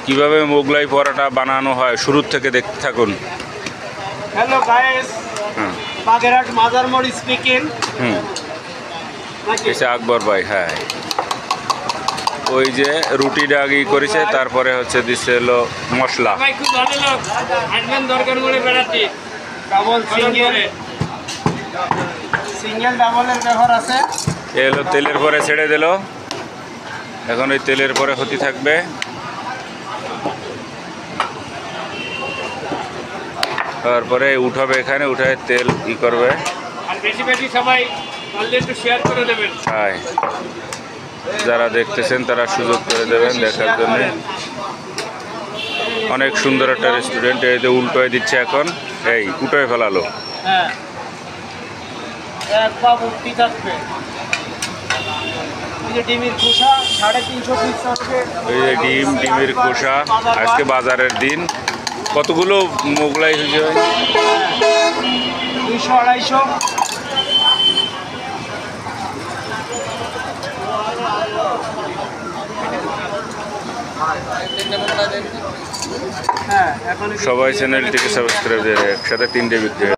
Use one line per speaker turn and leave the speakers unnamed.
কিভাবে মোগলাই পরোটা বানানো হয় শুরু থেকে দেখতে থাকুন।
হ্যালো গাইস, বাগেরহাট মাজার মোড় স্পিকিং।
এসে আকবর ভাই, হ্যাঁ ওই যে রুটিটা আগে করেছে, তারপরে হচ্ছে দিচ্ছে হলো মশলা।
ভাই খুব ভালো লোক, আসবেন দরকার করে বেড়াতে।
ডাবল সিঙ্গেল ডাবলের ব্যবহার আছে।
এ হলো তেলের পরে ছেড়ে দিল, এখন ওই তেলের পরে হতে থাকবে। তারপরে উঠাবে, এখানে উঠে তেল করবে।
আর বেশি বেশি সবাই পারলে একটু শেয়ার করে দেবেন।
হ্যাঁ, যারা দেখতেছেন তারা সুযোগ করে দেবেন দেখার জন্য। অনেক সুন্দর একটা রেস্টুরেন্ট। এই যে উল্টোয় দিচ্ছে এখন, এই উল্টোয় ফেলালো।
হ্যাঁ, এক বাব উঠতি থাকবে। এই যে ডিমের খোসা 350 পিস আছে।
এই যে ডিমের খোসা, আজকে বাজারের দিন। কতগুলো মোগলাই হয়েছে?
200-250। হ্যাঁ, এখন
সবাই চ্যানেলটিকে সাবস্ক্রাইব দিয়ে একসাথে 3টে বিক্রি